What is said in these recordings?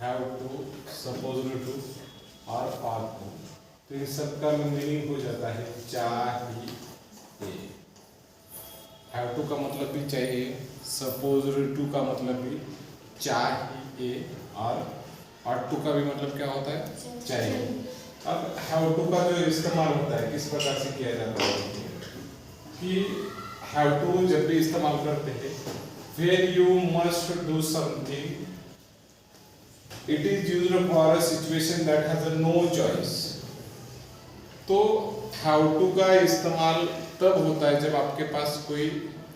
Have to, supposed to और ought to। तो इन सबका मीनिंग हो जाता है चाहिए। हैव टू का मतलब भी चाहिए, सपोज्ड टू का मतलब भी चाहिए और ought to का भी मतलब क्या होता है, चाहिए। अब हैव टू का जो इस्तेमाल होता है किस प्रकार से किया जाता है कि हैव टू जब भी इस्तेमाल करते हैं, when you must do something, it is used for a situation that has a no choice। तो हैव टू का इस्तेमाल तब होता है जब आपके पास कोई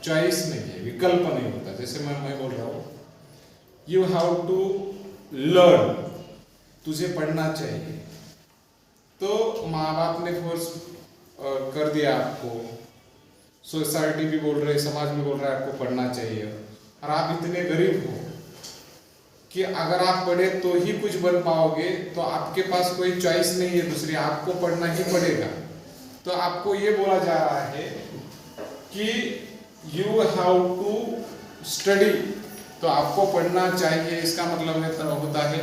चॉइस नहीं है, विकल्प नहीं होता। जैसे मैं बोल रहा हूँ यू हैव टू लर्न, तुझे पढ़ना चाहिए। तो माँ बाप ने फोर्स कर दिया आपको, सोसाइटी भी बोल रहे, समाज भी बोल रहा है आपको पढ़ना चाहिए, और आप इतने गरीब हो कि अगर आप पढ़े तो ही कुछ बन पाओगे, तो आपके पास कोई चॉइस नहीं है दूसरी, आपको पढ़ना ही पड़ेगा। तो आपको ये बोला जा रहा है कि यू हैव टू स्टडी, तो आपको पढ़ना चाहिए। इसका मतलब होता है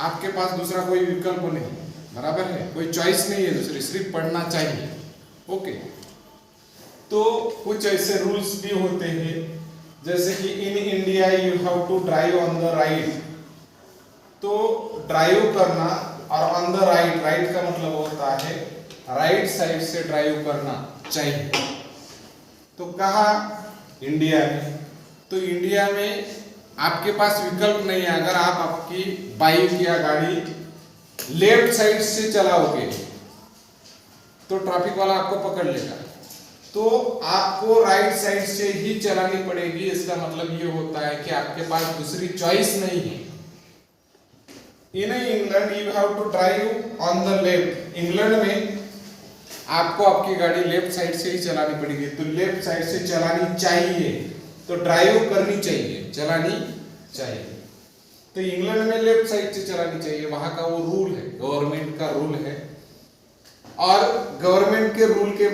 आपके पास दूसरा कोई विकल्प नहीं, बराबर है, कोई चॉइस नहीं है दूसरी, सिर्फ पढ़ना चाहिए। ओके, तो कुछ ऐसे रूल्स भी होते हैं जैसे कि in India you have to drive on the right. तो ड्राइव करना और ऑन द राइट, राइट का मतलब होता है राइट साइड से ड्राइव करना चाहिए। तो कहा इंडिया में, तो इंडिया में आपके पास विकल्प नहीं है। अगर आप आपकी बाइक या गाड़ी लेफ्ट साइड से चलाओगे तो ट्रैफिक वाला आपको पकड़ लेगा, तो आपको राइट साइड से ही चलानी पड़ेगी। इसका मतलब ये होता है कि आपके पास दूसरी चॉइस नहीं है। In England you have to drive on the left. England में आपको आपकी गाड़ी लेफ्ट साइड से ही चलानी पड़ेगी, तो लेफ्ट साइड से चलानी चाहिए, तो ड्राइव करनी चाहिए, चलानी चाहिए। तो इंग्लैंड में लेफ्ट साइड से चलानी चाहिए, वहां का वो रूल है, गवर्नमेंट का रूल है, और गवर्नमेंट के रूल के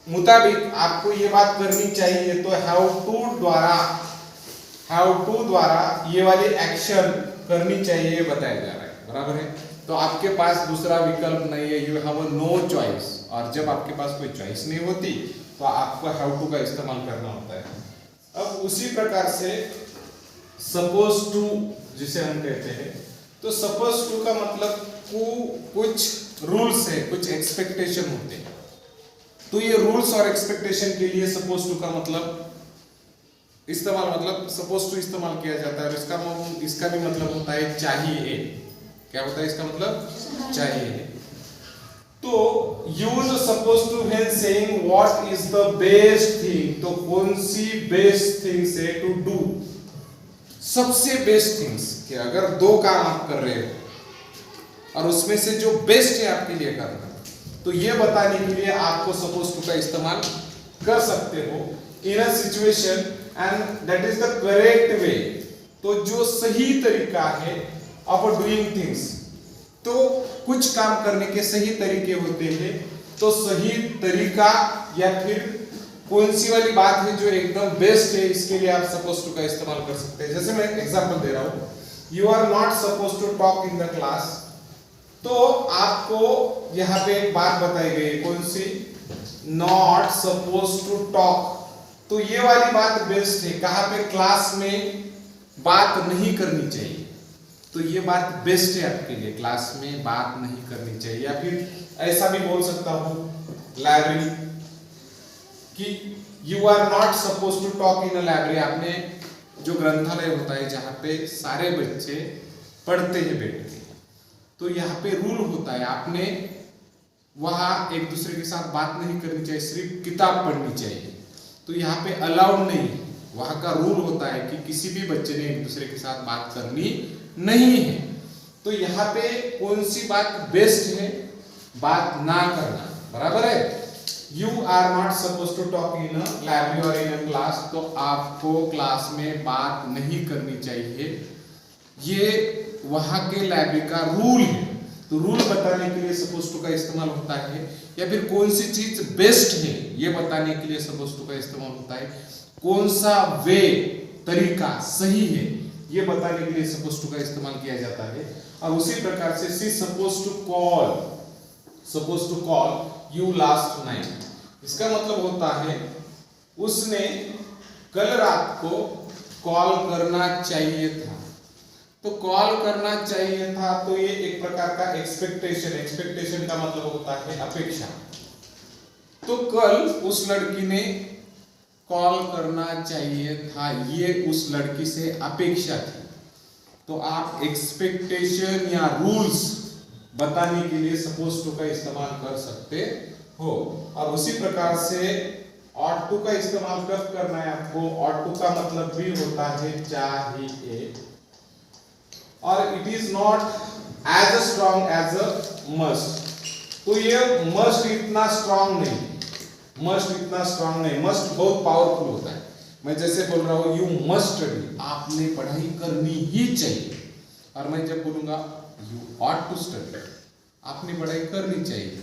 मुताबिक आपको ये बात करनी चाहिए। तो हैव टू द्वारा ये वाली एक्शन करनी चाहिए बताया जा रहा है, बराबर है। तो आपके पास दूसरा विकल्प नहीं है, यू हैव नो चॉइस। और जब आपके पास कोई चॉइस नहीं होती तो आपको हैव टू का इस्तेमाल करना होता है। अब उसी प्रकार से सपोज टू जिसे हम कहते हैं, तो सपोज टू का मतलब कुछ रूल्स है, कुछ एक्सपेक्टेशन होते हैं। तो ये रूल्स और एक्सपेक्टेशन के लिए सपोज टू का मतलब इस्तेमाल, मतलब सपोज टू इस्तेमाल किया जाता है। और इसका भी मतलब होता है चाहिए। क्या होता है इसका मतलब? चाहिए। तो use suppose to when saying what is the best thing. तो कौन सी बेस्ट थिंग से टू डू, सबसे बेस्ट थिंग्स, कि अगर दो काम आप कर रहे हो और उसमें से जो बेस्ट है आपके लिए करना, तो ये बताने के लिए आपको सपोज टू का इस्तेमाल कर सकते हो in a situation and that is the correct way. तो जो सही तरीका है ऑफ डूइंग थिंग्स, तो कुछ काम करने के सही तरीके होते हैं। तो सही तरीका या फिर कौन सी वाली बात है जो एकदम बेस्ट है, इसके लिए आप सपोज टू का इस्तेमाल कर सकते हैं। जैसे मैं एग्जांपल दे रहा हूं, you are not suppose to talk in the class. तो आपको यहां पे एक बात बताई गई, कौन सी? Not suppose to talk. तो ये वाली बात बेस्ट है। कहां पे? क्लास में बात नहीं करनी चाहिए। तो ये बात बेस्ट है आपके लिए, क्लास में बात नहीं करनी चाहिए। या फिर ऐसा भी बोल सकता हूं लाइब्रेरी, कि you are not suppose to talk in a library. आपने जो ग्रंथालय होता है जहां पे सारे बच्चे पढ़ते हैं बैठ के, तो यहाँ पे रूल होता है आपने वहां एक दूसरे के साथ बात नहीं करनी चाहिए, सिर्फ किताब पढ़नी चाहिए। तो यहाँ पे अलाउड नहीं है, वहां का रूल होता है कि किसी भी बच्चे ने एक दूसरे के साथ बात करनी नहीं है। तो यहाँ पे कौन सी बात बेस्ट है? बात ना करना, बराबर है। You are not suppose to talk in a library और इन अ क्लास। तो आपको क्लास में बात नहीं करनी चाहिए, ये वहां के लाइब्रेरी का रूल है। तो रूल बताने के लिए सपोज टू का इस्तेमाल होता है। या फिर कौन सी चीज बेस्ट है ये बताने के लिए सपोज टू का इस्तेमाल होता है। कौन सा वे, तरीका सही है ये बताने के लिए सपोज टू का इस्तेमाल किया जाता है। और उसी प्रकार से she suppose to call you last night, इसका मतलब होता है उसने कल रात को कॉल करना चाहिए था। तो कॉल करना चाहिए था, तो ये एक प्रकार का एक्सपेक्टेशन का मतलब होता है अपेक्षा। तो कल उस लड़की ने कॉल करना चाहिए था, ये उस लड़की से अपेक्षा थी। तो आप एक्सपेक्टेशन या रूल्स बताने के लिए सपोज टू का इस्तेमाल कर सकते हो। और उसी प्रकार से ought to का इस्तेमाल कब करना है आपको? ought to का मतलब भी होता है चाहिए, और it is not as strong as a must. तो ये मस्ट इतना स्ट्रॉन्ग नहीं, मस्ट बहुत पावरफुल होता है। मैं जैसे बोल रहा हूं यू मस्ट स्टडी, आपने पढ़ाई करनी ही चाहिए। और मैं जब बोलूंगा यू ought to study, आपने पढ़ाई करनी चाहिए,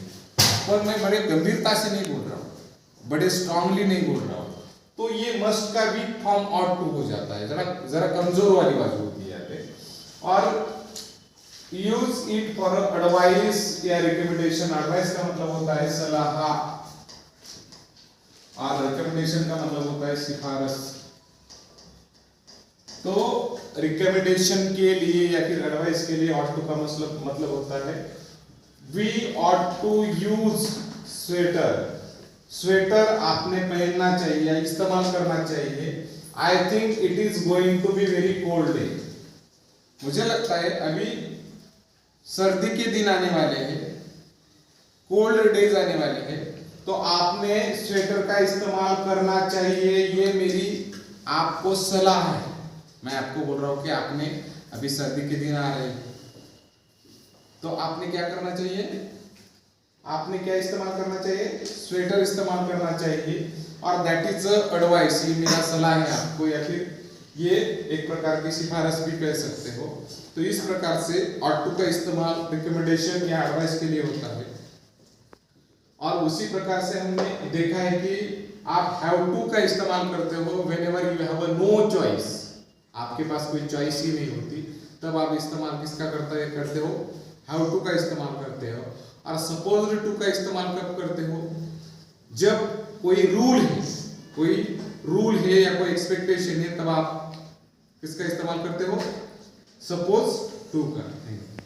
पर मैं बड़े गंभीरता से नहीं बोल रहा हूँ, बड़े स्ट्रांगली नहीं बोल रहा हूँ। तो ये मस्ट का भी फॉर्म ought to हो जाता है, जरा कमजोर वाली बात होती है यहाँ पे। और यूज इट फॉर एडवाइस या रिकमेंडेशन। एडवाइस का मतलब होता है सलाह, और रिकमेंडेशन का मतलब होता है सिफारिश। तो रिकमेंडेशन के लिए या फिर एडवाइस के लिए ought to का मतलब होता है we ought to use sweater आपने पहनना चाहिए, इस्तेमाल करना चाहिए। I think it is going to be very cold day, मुझे लगता है अभी सर्दी के दिन आने वाले हैं, कोल्ड डेज आने वाले हैं, तो आपने स्वेटर का इस्तेमाल करना चाहिए, ये मेरी आपको सलाह है। मैं आपको बोल रहा हूं कि आपने अभी सर्दी के दिन आ रहे हैं, तो आपने क्या करना चाहिए? आपने क्या इस्तेमाल करना चाहिए? स्वेटर इस्तेमाल करना चाहिए। और दैट इज एडवाइस, ये मेरा सलाह है आपको, या फिर ये एक प्रकार की सिफारिश भी कह सकते हो। तो इस प्रकार से ought to का इस्तेमाल रिकमेंडेशन या एडवाइस के लिए होता है। और उसी प्रकार से हमने देखा है कि आप हैव टू का इस्तेमाल करते हो whenever you have a no choice, आपके पास कोई चॉइस ही नहीं होती, तब आप इस्तेमाल किसका करते हो? हैव टू का इस्तेमाल करते हो। और सपोज्ड टू का इस्तेमाल कब करते हो? जब कोई रूल है या कोई एक्सपेक्टेशन है, तब आप किसका इस्तेमाल करते हो? सपोज टू का।